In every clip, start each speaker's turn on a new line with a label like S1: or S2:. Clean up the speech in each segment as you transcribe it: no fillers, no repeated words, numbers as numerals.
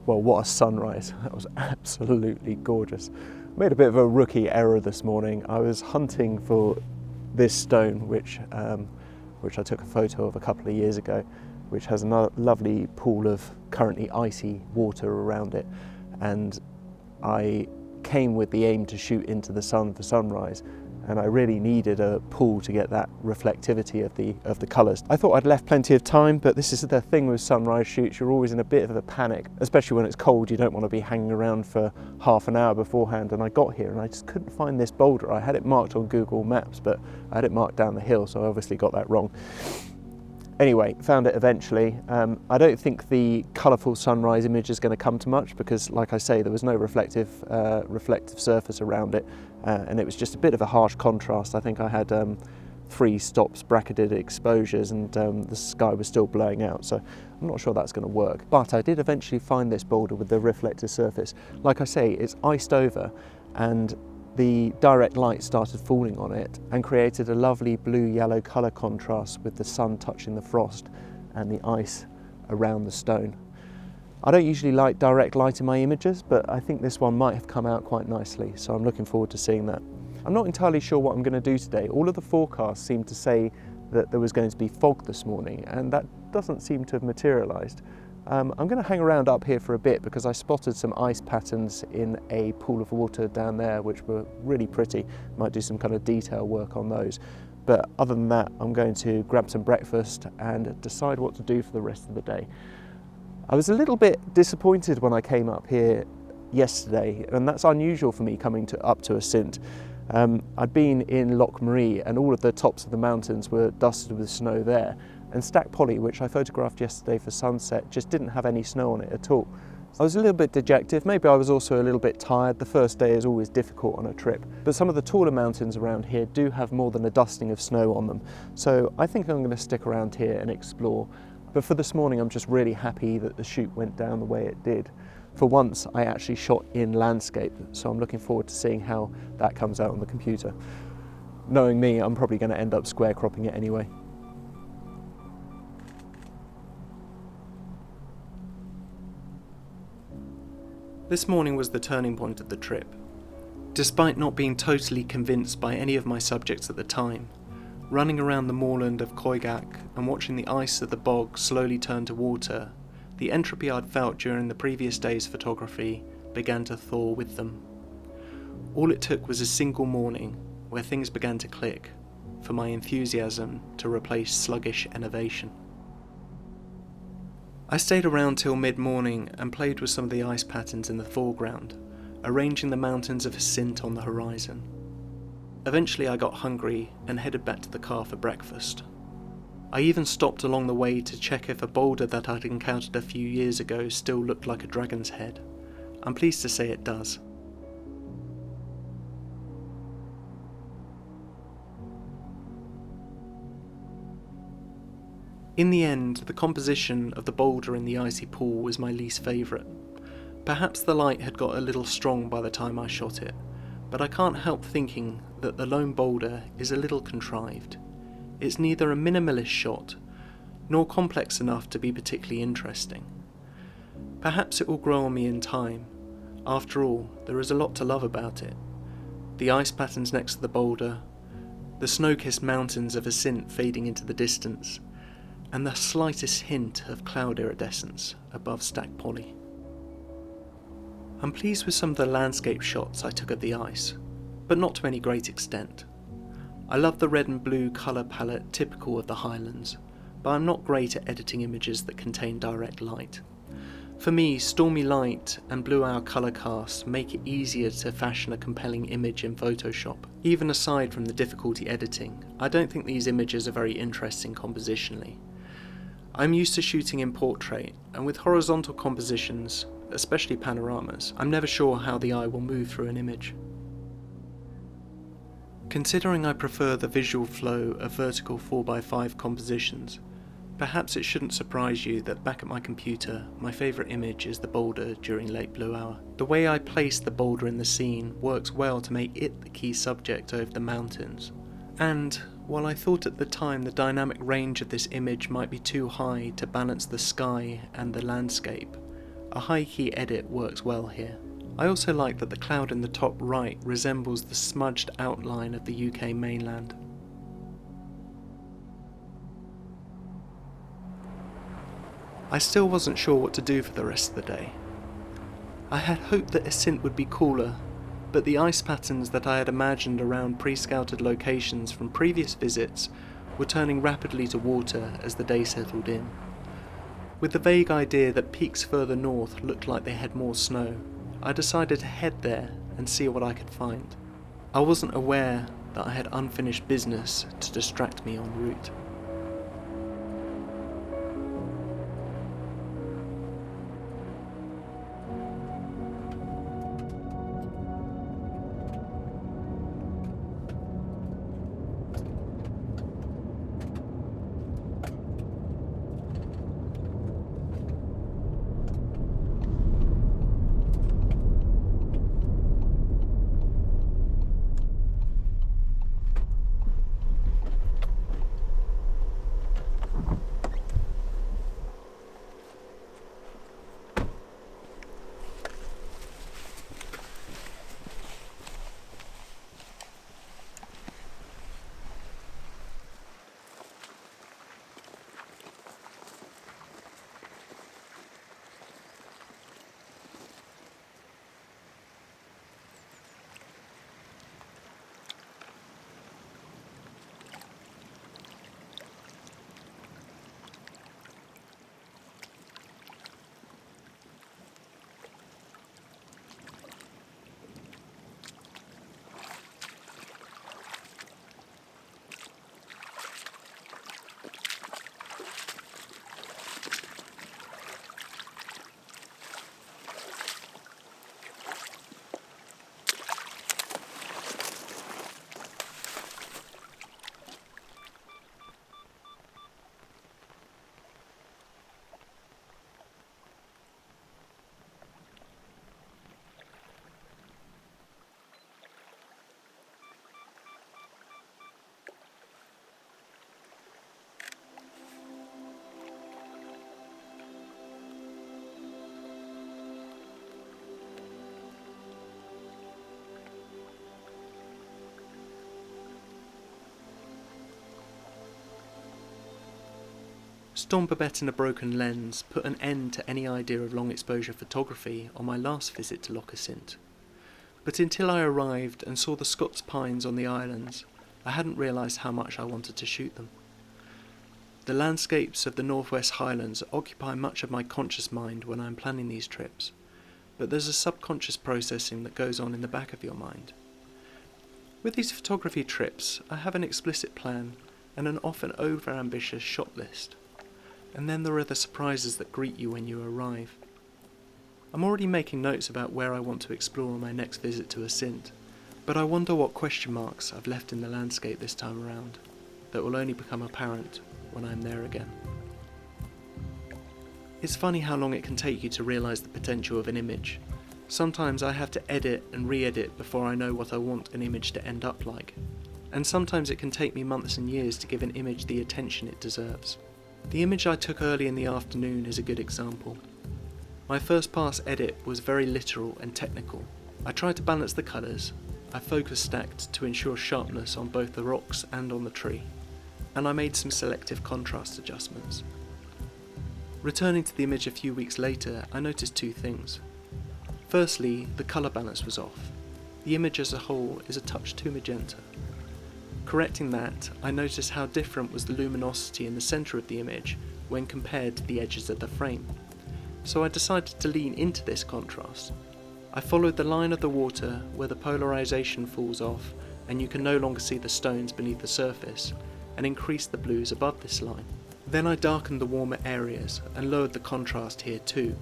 S1: Well, what a sunrise. That was absolutely gorgeous. Made a bit of a rookie error this morning. I was hunting for this stone, which I took a photo of a couple of years ago, which has a lovely pool of currently icy water around it. And I came with the aim to shoot into the sun for sunrise, and I really needed a pool to get that reflectivity of the colours. I thought I'd left plenty of time, but this is the thing with sunrise shoots, you're always in a bit of a panic, especially when it's cold. You don't want to be hanging around for half an hour beforehand, and I got here and I just couldn't find this boulder. I had it marked on Google Maps, but I had it marked down the hill, so I obviously got that wrong. Anyway, found it eventually. I don't think the colourful sunrise image is going to come to much because, like I say, there was no reflective surface around it, and it was just a bit of a harsh contrast. I think I had 3 stops bracketed exposures, and the sky was still blowing out, so I'm not sure that's going to work. But I did eventually find this boulder with the reflective surface. Like I say, it's iced over, and the direct light started falling on it and created a lovely blue-yellow colour contrast with the sun touching the frost and the ice around the stone. I don't usually like direct light in my images, but I think this one might have come out quite nicely, so I'm looking forward to seeing that. I'm not entirely sure what I'm going to do today. All of the forecasts seem to say that there was going to be fog this morning, and that doesn't seem to have materialised. I'm going to hang around up here for a bit because I spotted some ice patterns in a pool of water down there which were really pretty. Might do some kind of detail work on those. But other than that, I'm going to grab some breakfast and decide what to do for the rest of the day. I was a little bit disappointed when I came up here yesterday, and that's unusual for me coming up to Assynt. I'd been in Loch Assynt and all of the tops of the mountains were dusted with snow there. And Stac Pollaidh, which I photographed yesterday for sunset, just didn't have any snow on it at all. I was a little bit dejected. Maybe I was also a little bit tired. The first day is always difficult on a trip. But some of the taller mountains around here do have more than a dusting of snow on them. So I think I'm going to stick around here and explore. But for this morning, I'm just really happy that the shoot went down the way it did. For once, I actually shot in landscape, so I'm looking forward to seeing how that comes out on the computer. Knowing me, I'm probably going to end up square cropping it anyway. This morning was the turning point of the trip. Despite not being totally convinced by any of my subjects at the time, running around the moorland of Coigach and watching the ice of the bog slowly turn to water, the entropy I'd felt during the previous day's photography began to thaw with them. All it took was a single morning where things began to click for my enthusiasm to replace sluggish enervation. I stayed around till mid-morning and played with some of the ice patterns in the foreground, arranging the mountains of Assynt on the horizon. Eventually I got hungry and headed back to the car for breakfast. I even stopped along the way to check if a boulder that I'd encountered a few years ago still looked like a dragon's head. I'm pleased to say it does. In the end, the composition of the boulder in the icy pool was my least favourite. Perhaps the light had got a little strong by the time I shot it, but I can't help thinking that the lone boulder is a little contrived. It's neither a minimalist shot, nor complex enough to be particularly interesting. Perhaps it will grow on me in time. After all, there is a lot to love about it. The ice patterns next to the boulder, the snow-kissed mountains of Assynt fading into the distance, and the slightest hint of cloud iridescence above Stac Pollaidh. I'm pleased with some of the landscape shots I took of the ice, but not to any great extent. I love the red and blue colour palette typical of the Highlands, but I'm not great at editing images that contain direct light. For me, stormy light and blue hour colour casts make it easier to fashion a compelling image in Photoshop. Even aside from the difficulty editing, I don't think these images are very interesting compositionally. I'm used to shooting in portrait, and with horizontal compositions, especially panoramas, I'm never sure how the eye will move through an image. Considering I prefer the visual flow of vertical 4x5 compositions, perhaps it shouldn't surprise you that back at my computer, my favourite image is the boulder during late blue hour. The way I place the boulder in the scene works well to make it the key subject over the mountains. And while I thought at the time the dynamic range of this image might be too high to balance the sky and the landscape, A high key edit works well here. I also like that the cloud in the top right resembles the smudged outline of the UK mainland. I still wasn't sure what to do for the rest of the day. I had hoped that Assynt would be cooler, but the ice patterns that I had imagined around pre-scouted locations from previous visits were turning rapidly to water as the day settled in. With the vague idea that peaks further north looked like they had more snow, I decided to head there and see what I could find. I wasn't aware that I had unfinished business to distract me en route. Storm Babette and a broken lens put an end to any idea of long exposure photography on my last visit to Loch Assynt. But until I arrived and saw the Scots pines on the islands, I hadn't realised how much I wanted to shoot them. The landscapes of the Northwest Highlands occupy much of my conscious mind when I am planning these trips, but there's a subconscious processing that goes on in the back of your mind. With these photography trips, I have an explicit plan and an often over-ambitious shot list. And then there are the surprises that greet you when you arrive. I'm already making notes about where I want to explore on my next visit to Assynt, but I wonder what question marks I've left in the landscape this time around, that will only become apparent when I'm there again. It's funny how long it can take you to realise the potential of an image. Sometimes I have to edit and re-edit before I know what I want an image to end up like, and sometimes it can take me months and years to give an image the attention it deserves. The image I took early in the afternoon is a good example. My first pass edit was very literal and technical. I tried to balance the colours, I focus stacked to ensure sharpness on both the rocks and on the tree, and I made some selective contrast adjustments. Returning to the image a few weeks later, I noticed two things. Firstly, the colour balance was off. The image as a whole is a touch too magenta. Correcting that, I noticed how different was the luminosity in the centre of the image when compared to the edges of the frame. So I decided to lean into this contrast. I followed the line of the water where the polarisation falls off and you can no longer see the stones beneath the surface, and increased the blues above this line. Then I darkened the warmer areas and lowered the contrast here too.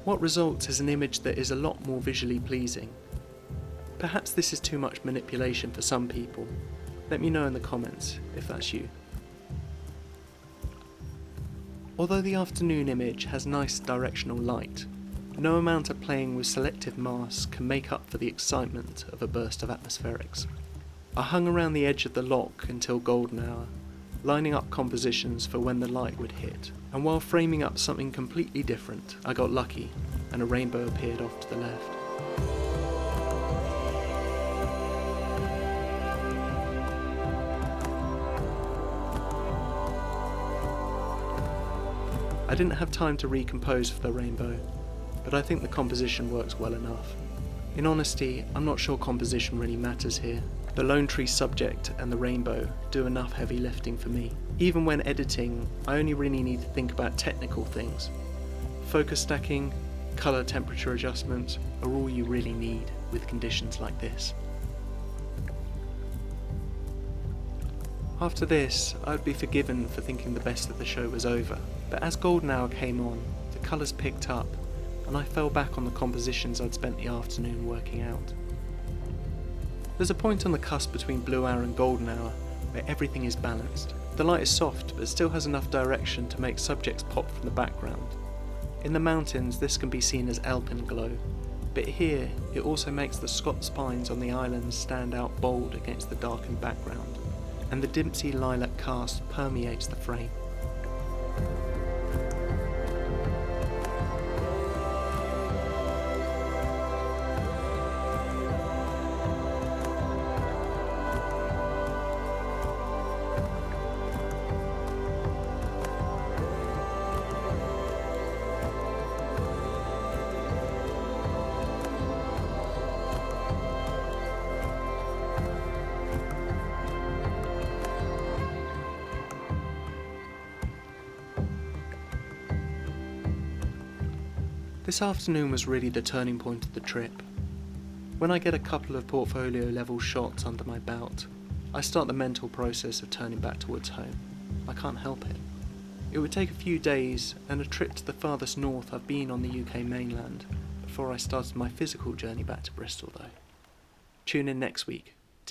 S1: What results is an image that is a lot more visually pleasing. Perhaps this is too much manipulation for some people. Let me know in the comments if that's you. Although the afternoon image has nice directional light, no amount of playing with selective masks can make up for the excitement of a burst of atmospherics. I hung around the edge of the loch until golden hour, lining up compositions for when the light would hit. And while framing up something completely different, I got lucky and a rainbow appeared off to the left. I didn't have time to recompose for the rainbow, but I think the composition works well enough. In honesty, I'm not sure composition really matters here. The lone tree subject and the rainbow do enough heavy lifting for me. Even when editing, I only really need to think about technical things. Focus stacking, colour temperature adjustments are all you really need with conditions like this. After this, I would be forgiven for thinking the best of the show was over, but as golden hour came on, the colours picked up, and I fell back on the compositions I'd spent the afternoon working out. There's a point on the cusp between blue hour and golden hour where everything is balanced. The light is soft, but still has enough direction to make subjects pop from the background. In the mountains, this can be seen as alpenglow, but here it also makes the Scots pines on the islands stand out bold against the darkened background, and the Dimpsey lilac cast permeates the frame. This afternoon was really the turning point of the trip. When I get a couple of portfolio level shots under my belt, I start the mental process of turning back towards home. I can't help it. It would take a few days and a trip to the farthest north I've been on the UK mainland before I started my physical journey back to Bristol though. Tune in next week